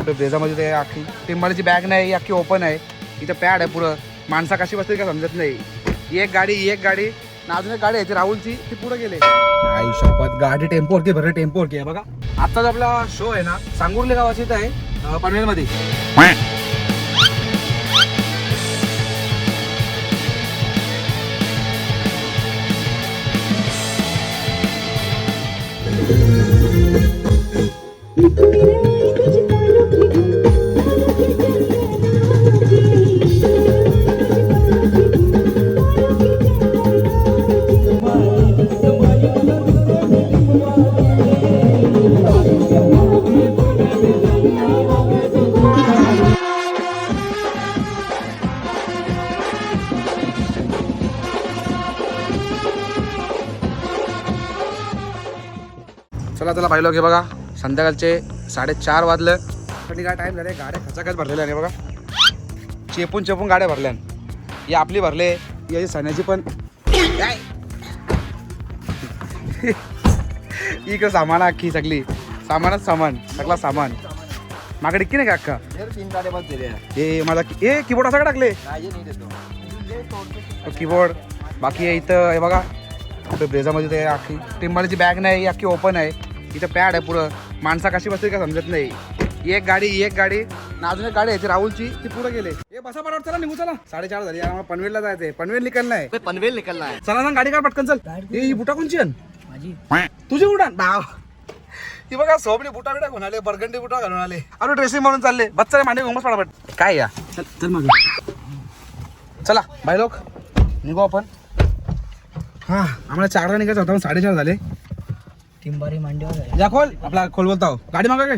कुठे ब्रेझामध्ये ते अख्खी टिंबालीची बॅग नाही, अख्खी ओपन आहे. इथं पॅड आहे पुढं. माणसा कशी बसते का समजत नाही. एक गाडी ना अजून एक गाडी आहे ती राहुलची, ती पुढे गेले. आई शपथ, गाडी टेम्पोवरती भरले, टेम्पोवरती आहे बघा. आत्ताच आपला शो आहे ना सांगुर्ले गावाची इथं आहे पनवेलमध्ये. चला पाहिलं की बघा, संध्याकाळचे 4:30 वाजलं. पण काय टाइम झाले, गाड्या खचाखच भरलेल्या नाही बघा. चेपून गाड्या भरल्या. ही आपली भरले, याची सण्याची पण. इकडं सामान अख्खी सगळी सामानच सामान, सगळा सामान माकडे की नाही का अक्का. 3 गाड्या बस दिल्या. हे मला कीबोर्ड असं टाकले कीबोर्ड. बाकी आहे इथं हे बघा, कुठे ब्रेझामध्ये ते अख्खी टिंबालीची बॅग नाही, अख्खी ओपन आहे. इथं पॅड आहे पुढं. माणसा कशी बसते का समजत नाही. एक गाडी ना अजून एक गाडी आहे ती राहुलची, ती पुढे गेले. हे बसा पटापट, चला निघू चला. 4:30 झाली. आम्हाला पनवेलला जायचंय. पनवेल निकलना आहे. पनवेल निकलना आहे. चला सांग गाडी काढ पटकन चल. ही बुटा कोणची माझी, तुझी बुटा बाव. ती बघा सोबणी बुटा बिटा घेऊन आले, बरगंडी बुटा घालून आले. अरे ड्रेसिंग म्हणून चालले. बच्चा मांडे घुमस पटापट. काय या चल मग चला बाय लोक निघू आपण. हा आम्हाला 4ला निघायचं होता, 4:30 झाले. टिंबारी मांडीवर या खोल आपला खोल बोलता गाडी मागा काय.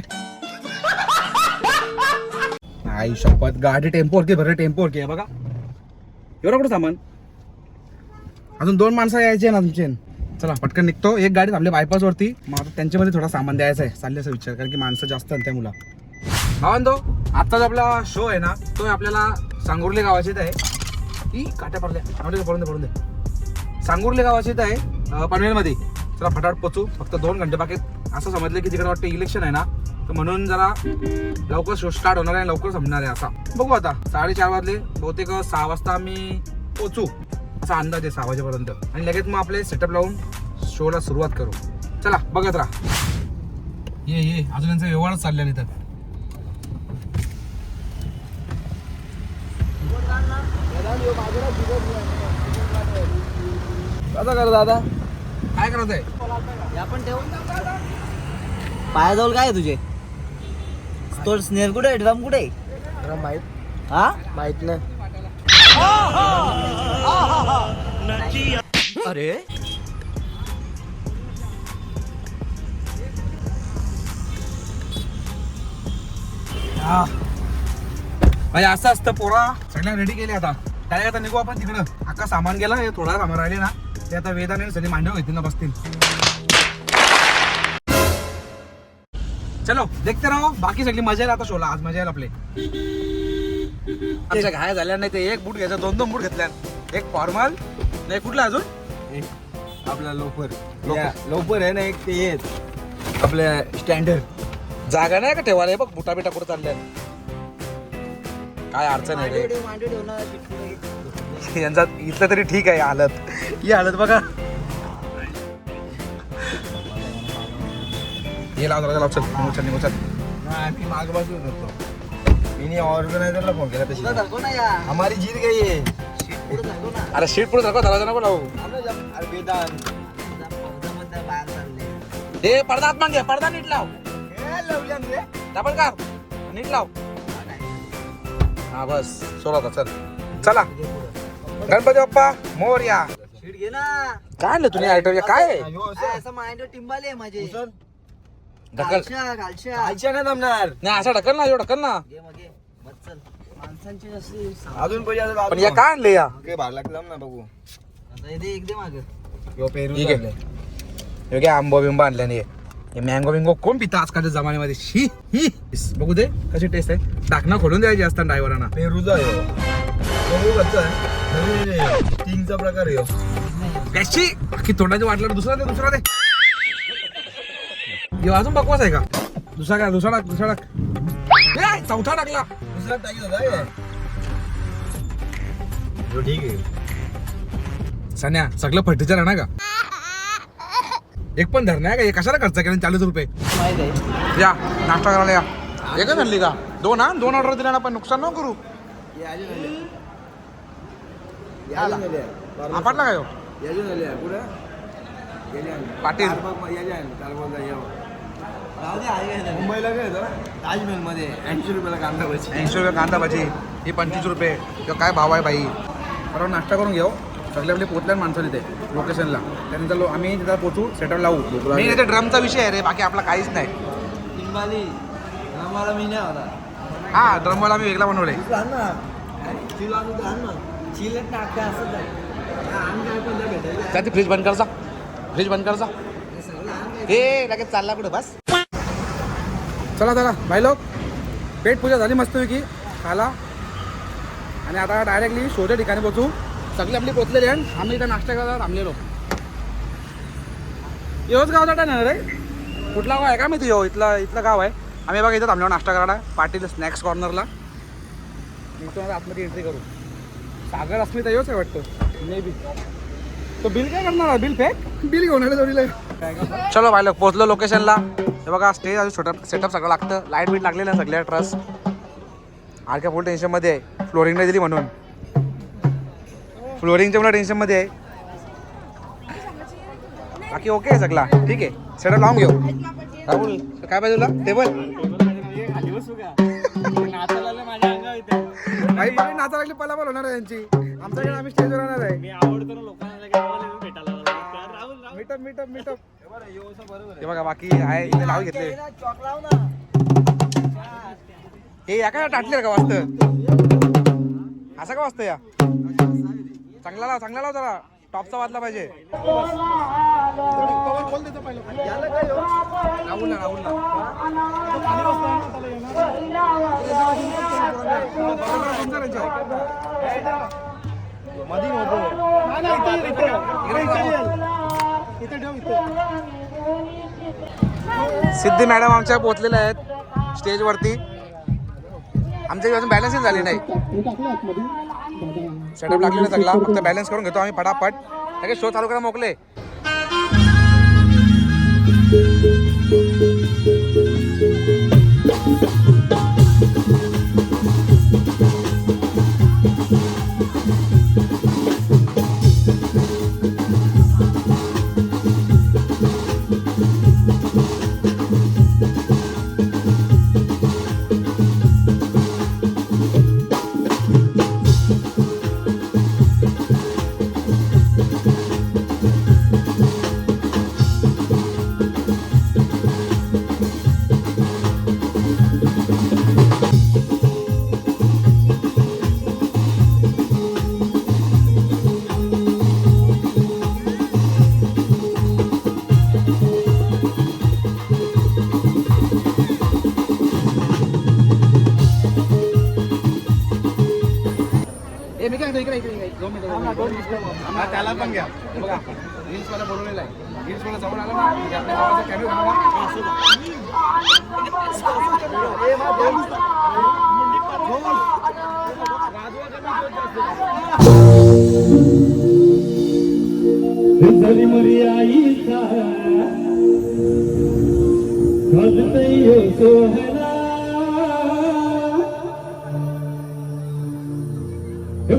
आई शपथ, गाडी टेम्पोवरती भरले, टेम्पोवरती आहे बघा. एवढं कुठं सामान. अजून 2 माणसं यायचे ना तुमचे. चला पटकन निघतो. एक गाडी थांबली बायपास वरती. मग आता त्यांच्यामध्ये थोडा सामान द्यायचा आहे. चालले असं विचार, कारण की माणसं जास्त आहे त्या मुला. भावांनो, आत्ताच आपला शो आहे ना तो आपल्याला सांगुर्ले गावाचीच आहे. ही काट्या पडल्या, पडून दे. सांगुर्ले गावाचीच आहे पनवेलमध्ये. चला फटाफट पोचू. फक्त 2 घंटे बाकी. असं समजलं की तिकडे वाटतं इलेक्शन आहे ना, तर म्हणून जरा लवकर शो स्टार्ट होणार आहे, लवकर संपणार आहे. असा बघू आता. 4:30 वाजले. बहुतेक 6 वाजता आम्ही पोचू असा अंदाज आहे, 6 वाजेपर्यंत. आणि लगेच मग आपले सेटअप लावून शोला सुरुवात करू. चला बघत राहा. ये अजून यांचा व्यवहारच चालला नाही तर. कसं कर दादा, काय करत आहे. आपण ठेवून पायाजवळ काय आहे तुझे. तो स्नेर कुठे, ड्रम कुठे. माहित माहित नाही. अरे भाई असं असतं पोरा. सगळ्या रेडी केले आता. काय आता निघू आपण तिकडं. अख्खा सामान गेला. हे थोडा सामान राहिले ना, ते आता वेदाने सगळे मांडव घेतील ना, बसतील. चलो देखते राहो. बाकी सगळी मजा येईल आता शोला. आज मजा येईल आपले. आमच्या घाया झाल्या नाही ते. एक बूट घ्यायचा, 2 बूट घेतल्या. एक फॉर्मल नाही, कुठला अजून आपला लोपर आहे ना एक, ते येत आपल्या स्टँडर्ड. जागा नाही का ठेवायला. बघ बुटा बिटा कुठं चालल्या. काय अडचण आहे रे यांचा. इथलं तरी ठीक आहे हालत. ही हालत बघा. ये लाव चल निघू चल. आम्ही माग बसून होतो. मी ऑर्गनायझरला फोन केला तशी. हमारी जीत गई है. अरे शीट पुढे दाखव, दरवाजा नको लावू. हे पडदा मागे, पडदा नीट लाव. डबल कार नीट लाव. हा बस सोडा आता. चल चला. गणपती बाप्पा मोरया. शीट घे ना. काय आणलं तुम्ही आयटम. काय असं माइंड टिंबाले आहे माझे. ढकल घालच्या नाही जमणार. नाही असं ढकल ना, एवढं ढकल ना. माणसांची अशी अजून पैसे पण या काय आणले या. काय भाग लागला ना बघू. एकदम माग पेरू ठीक आहे. हे काय आंबो बिंबो आणल्या नाही. हे मँगो बिंगो कोण पिता आजकालच्या जमान्यामध्ये. शी ही बघू दे कशी टेस्ट आहे. टाकणं खोलून द्यायची असतात ड्रायव्हरांना. पेरूचा स्टिंगचा प्रकार आहे. त्याची बाकी तोंडाची वाटलं दुसरा दे. हे अजून बकवास आहे का. दुसरा टाक. ए, चौथा टाकला. दुसरा टाकीत होता काय? हो, ठीक आहे. सन्या सगळं फटीचं राहणार का? एक पण धर नाही का? हे कशाला खर्च केला 40 रुपये? या नाश्ता करायला या. एकच आणली का? दोन हा, 2 ऑर्डर दिला ना, पण नुकसान नको करू. आपटला काय हो? पाटील मुंबईला काय होतं ताजमहल मध्ये 80 रुपयाला कांदा भजी. 80 रुपये कांदा भाजी, ही 25 रुपये. किंवा काय भाव आहे बाई? बरोबर नाश्ता करून घेऊ. सगळे आपले पोचल्या माणसं तिथे लोकेशनला. त्यानंतर आम्ही तिथं पोचू, सेटअप लावू. मी इथे ड्रमचा विषय आहे रे, बाकी आपला काहीच नाही. आम्हाला मी नाही होता. हा ड्रमवाला आम्ही वेगळा बनवले. त्या फ्रीज बंद करजा, फ्रीज बंद करजा. हे लगेच चालला कुठं बस. चला चला भाई लोक, पेट पूजा झाली मस्तपैकी खाला. आणि आता डायरेक्टली शोच्या ठिकाणी पोचू. सगळे आपली पोचलेले आहेत. आम्ही इथं नाश्ता करायला थांबलेलो. योच गावचा टाईम आहे रे. कुठला गाव आहे का माहिती? हो इथलं गाव आहे. आम्ही बघा इथं थांबलो नाश्ता करायला पाटील स्नॅक्स कॉर्नरला. इथून आतमध्ये एंट्री करू. सागर अस्मिता योच आहे वाटतं मे बी. तो बिल काय करणार? बिल फेक बिल घेऊन आले जोडीला. चलो भाई लोक पोहोचलो लोकेशनला. हे बघा स्टेज अजून छोटा सेटअप सगळं लागतं. लाईट बीट लागलेलं आहे सगळ्या ट्रस्ट. आरक्या फुल टेन्शनमध्ये आहे. फ्लोरिंग नाही दिली म्हणून. फ्लोरिंगच्या मला टेन्शनमध्ये आहे. बाकी ओके आहे सगळा ठीक आहे. सेटअप लावून घेऊ. राहुल काय पाहिजे तुला? टेबल काही बाई नाचा लागली पलापल होणार आहे यांची. आमच्याकडे आम्ही स्टेजवर राहणार आहे. Meetup meetup. हे बघा बाकी आहे इथे लावून घेतले. हे या काय टाटले का वाजत? असं का वाजतं या? चांगला लाव जरा. टॉपचा वाजला पाहिजे. सिद्धी मॅडम आमच्या पोहोचलेल्या आहेत स्टेजवरती. आमच्या अजून बॅलन्सच झाली नाही. सेटअप लागलेला सगळा. फक्त बॅलन्स करून घेतो आम्ही फटाफट. लगेच शो चालू करा मोकले. त्याला पण घ्या. बघा रील्स वाला बोलवलेला आहे. रील्स वाला जवळ आला ना की आपल्या गावाचा कॅमेरा झाली मरी आईचा सोहना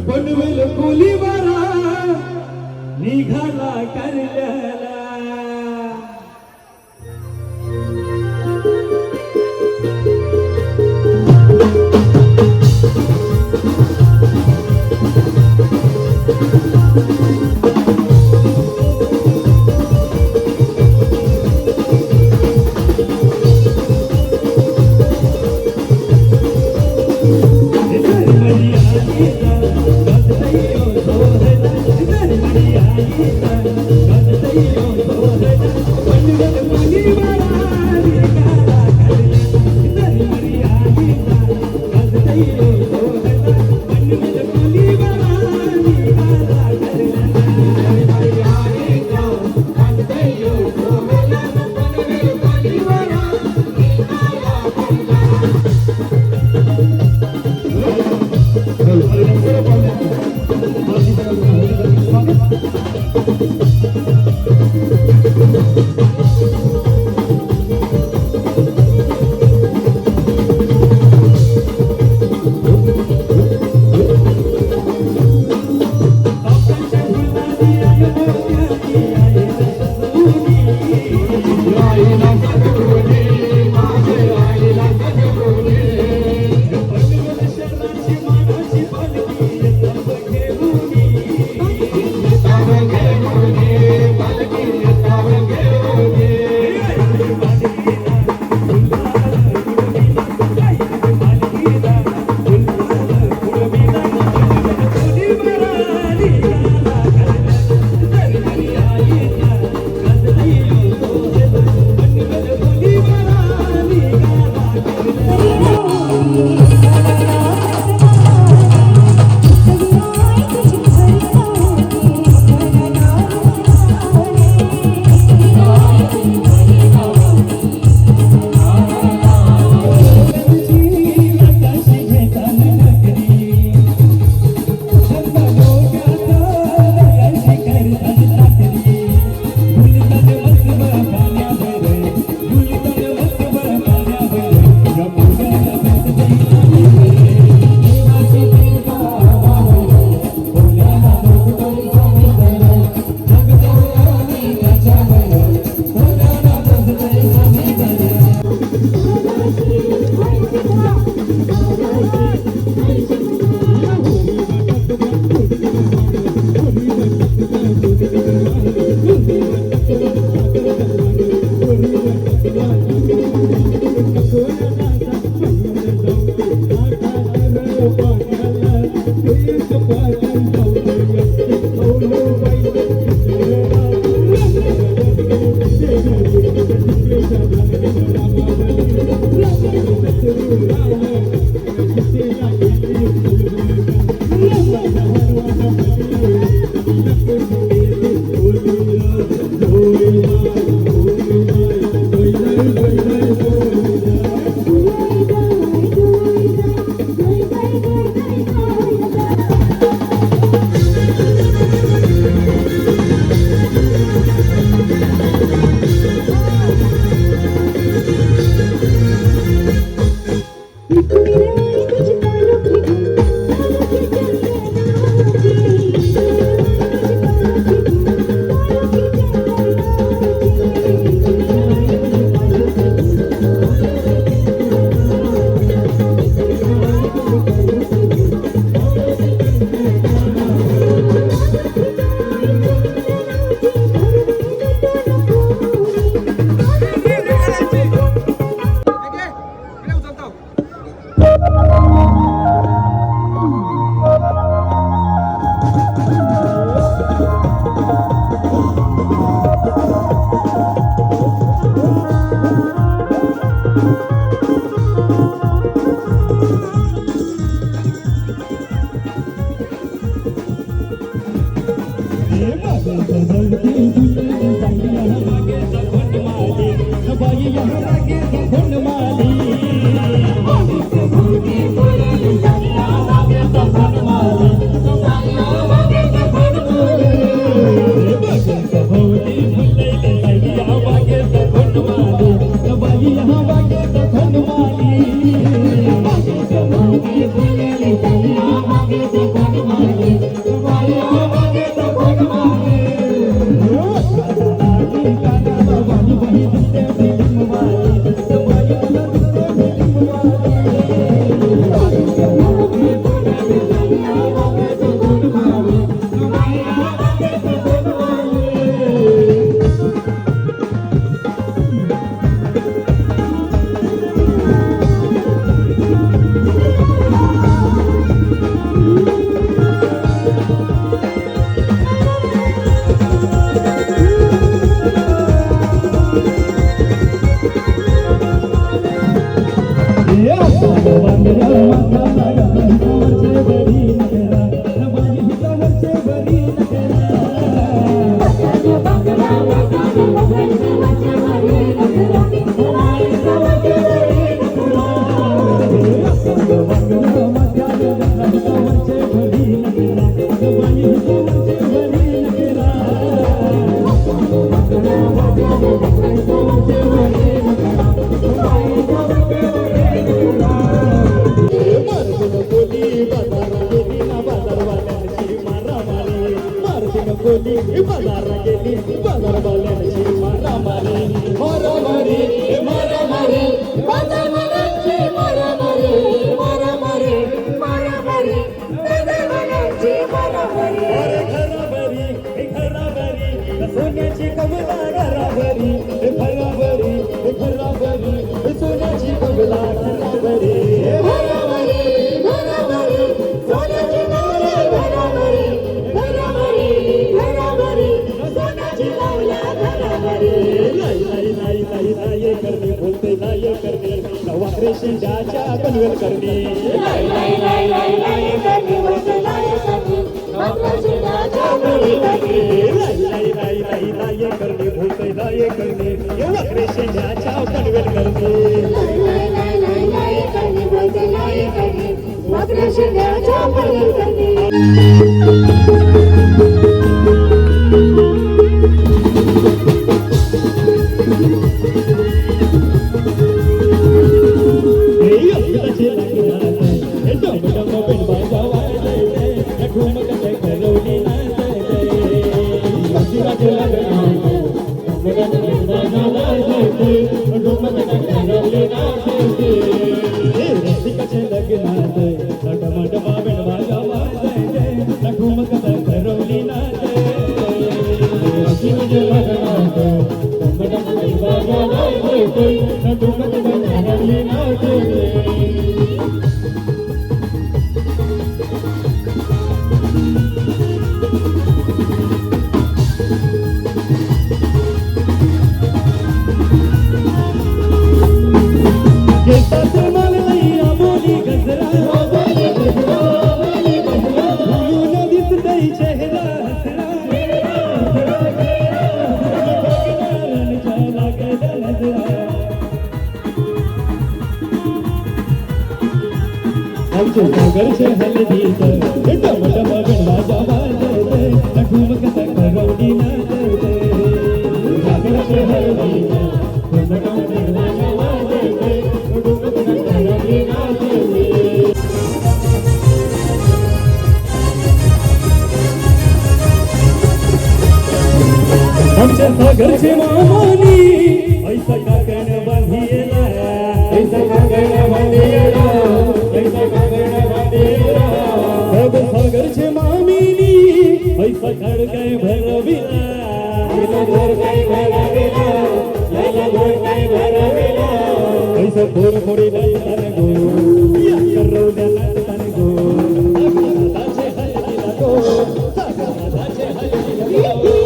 पनवेल कोलीवारा निघाला करल्याला Hey Thank you. कुटुंबात घडली नाचले घेतात मालवई आबोली गजरा फुलून दिसतई चेहरा हसरा बघणाऱ्यांच्या लागल्या नजरा आमचे सागरचे हलदीत टमटम गणवाजा वाजवत ठुमकत करवडी नाचवत सागरचे हलदीत टमटम गणवाजा वाजवत ठुमकत करवडी नाचवत आमच्या सागरचे मामानी ऐसा काकण बांधियला ऐसा काकण बांधियला ऐसा काकण बांधियला सब सागरचे मामीनी ऐसा खडकाय भरविला ऐसा खडकाय भरविला ऐसा खडकाय भरविला ऐसा थोर थोडी नाचतान गो या करवल्या नाचतान गो सागराचे हलदीला गो सागराचे हलदीला गो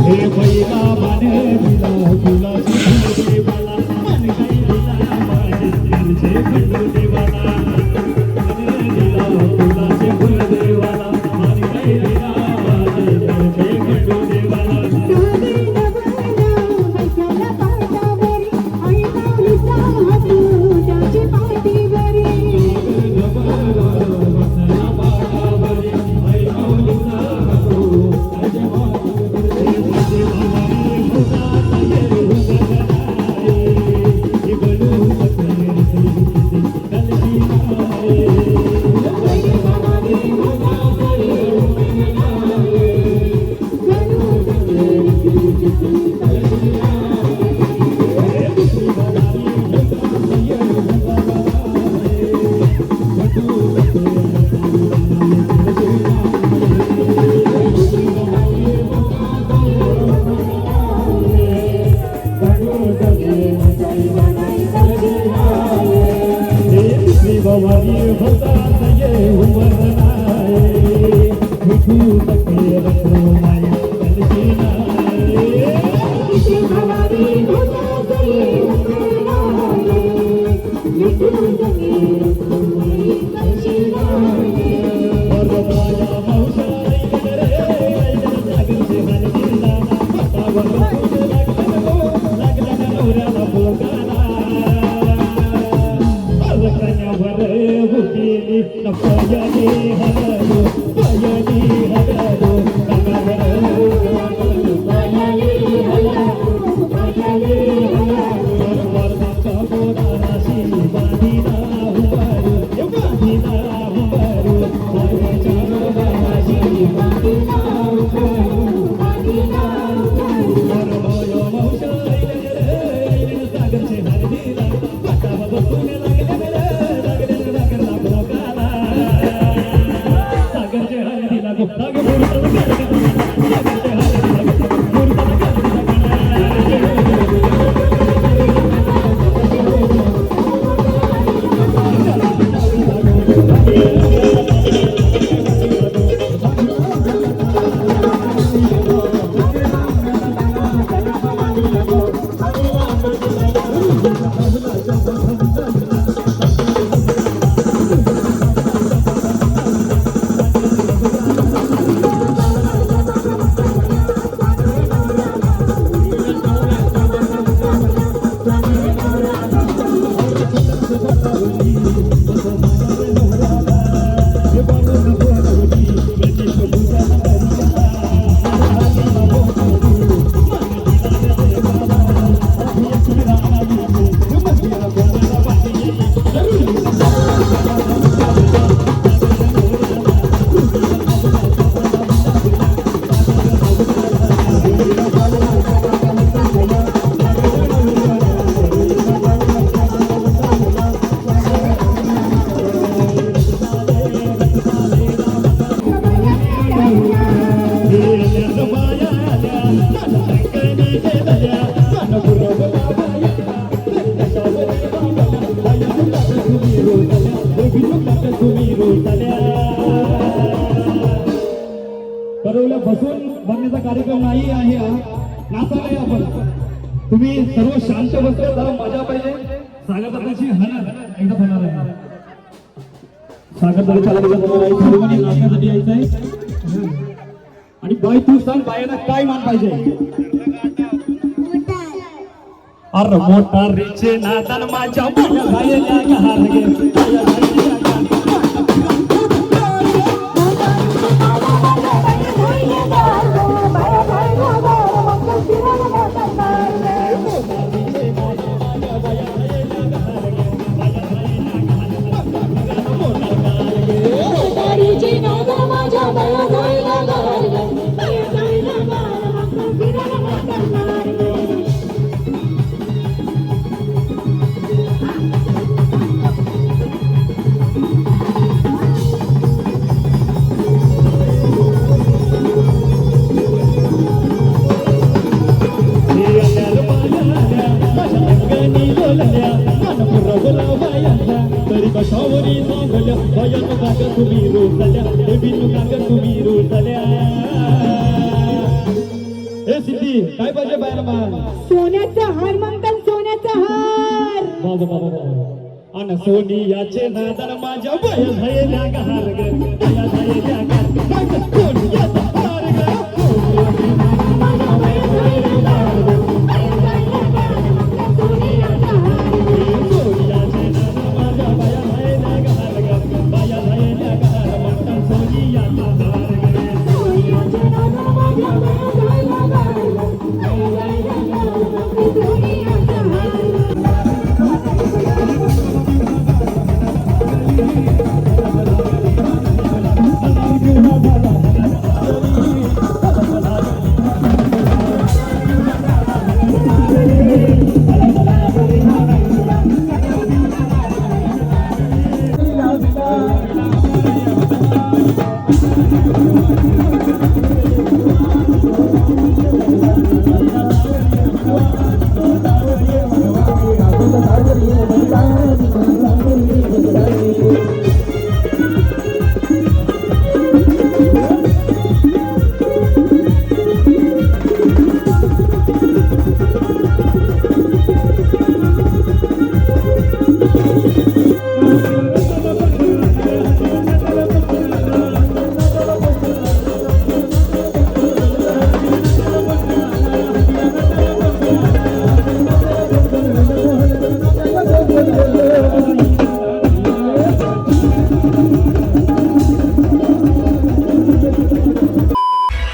हे बैला मान दिला फुलाची फुल देवाला मन काही दिला माणिकचे खंडू देवाला मन दिला फुलाचे फुल देवाला मन काही दिला माणिकचे खंडू देवाला भवानी भक्तांत ये उमरनाय विठू तके रखो माय कलशीनाय भवानी भक्तांत ये उमरनाय विठू तके रखो माय कलशीनाय और माया मौसाई रे सागर से हलदीला पाटावर लागला नवऱ्याला बोगाला कन्यावर हुकीली पायानी हललो पायानी हललो पायानी हललो पायानी हललो वरदाचा बोधाराशी बांधिला कार्यक्रम नाही आहे हा नाचा नाही आपण तुम्ही सर्व शांत बसले जरा मजा पाहिजे स्वागताची हनन एकदा होणार आहे स्वागताला चालू होणार आहे सर्वांनी नाचण्यासाठी यायचंय आणि बाई तू सांग बायांना काय मान पाहिजे अरे मोठा रिचे नादान माझ्या बाया बायल्या घार गे बाया बायल्या तरी कशावरी सांगल्या भयानो काग तुम्ही रोजल्या बिनु काग तुम्ही रोजल्या हे सिद्धी काय पाहिजे बाहेर मान सोन्याचा हार म्हणतात सोन्याचा हार बाबा बाबा बाबा अन सोनियाचे नादान माझ्या बाया झायल्या घार ग बाया झायल्या घार सोनियाचा हार ग माझ्या बाया झायल्या घार ग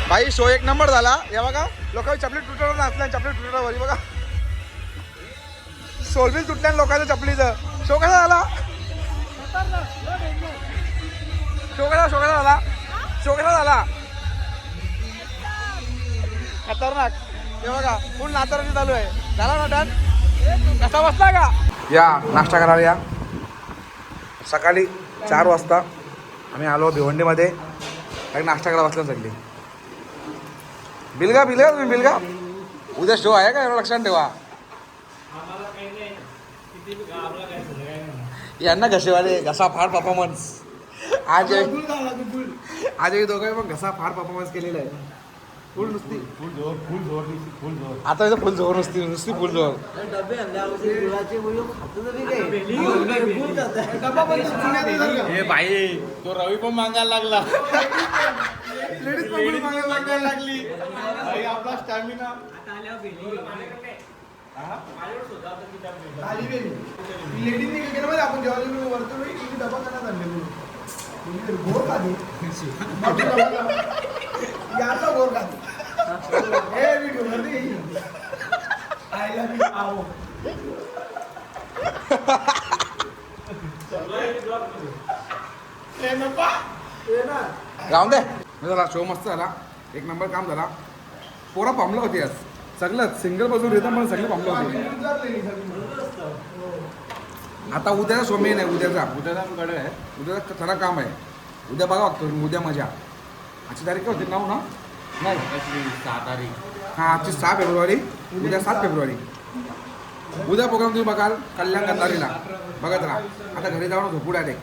भाई शो एक नंबर झाला या बघा लोकांनी चपली तुटवलं नाचल्या चपली तुटवली बघा सोलबिल तुटल्या लोकांच्या चपलीचं शो कसा झाला शो कसा झाला खतरनाक हे बघा फुल नाचराची चालू आहे झाला ना डन कसा बसला का या नाश्ता करायला या सकाळी 4 वाजता आम्ही आलो भिवंडीमध्ये नाश्ता करायला बसलो सगळी बिलगा तुम्ही बिलगा उद्या शो आहे का एवढं लक्षात ठेवा यांना घसेवाले घसा फाड परफॉर्मन्स आज दोघांनी पण घसा फाड परफॉर्मन्स केलेला आहे फुल नुसती फुल जोर आता इथं फुल जोर नुसती फुल जोर हे भाई तो रवी पण मागायला लागला लेडीज पण मागायला लागली भाई आपला स्टॅमिना लेडीजने काय केलं आपण जेव्हा वरतो डबा करण्यात आणले गोर खाते याचा गोर खाते हे व्हिडिओ मध्ये राहून दे झाला शो मस्त झाला 1 नंबर काम झाला पोरा पामलं होती आज सगळंच सिंगल बसून रिदम पण सगळे पामलं होते आता उद्याचा शो मेन आहे उद्याचा कडे आहे उद्याचा खरा काम आहे उद्या बघा बघतो उद्या मजा आजची तारीख काय होती 9 ना नाही 6 तारीख हां आजची 6 फेब्रुवारी उद्या 7 फेब्रुवारी उद्या प्रोग्राम तुम्ही बघाल कल्याण गंधारीला बघत राहा आता घरी जाऊन झोपू डायरेक्ट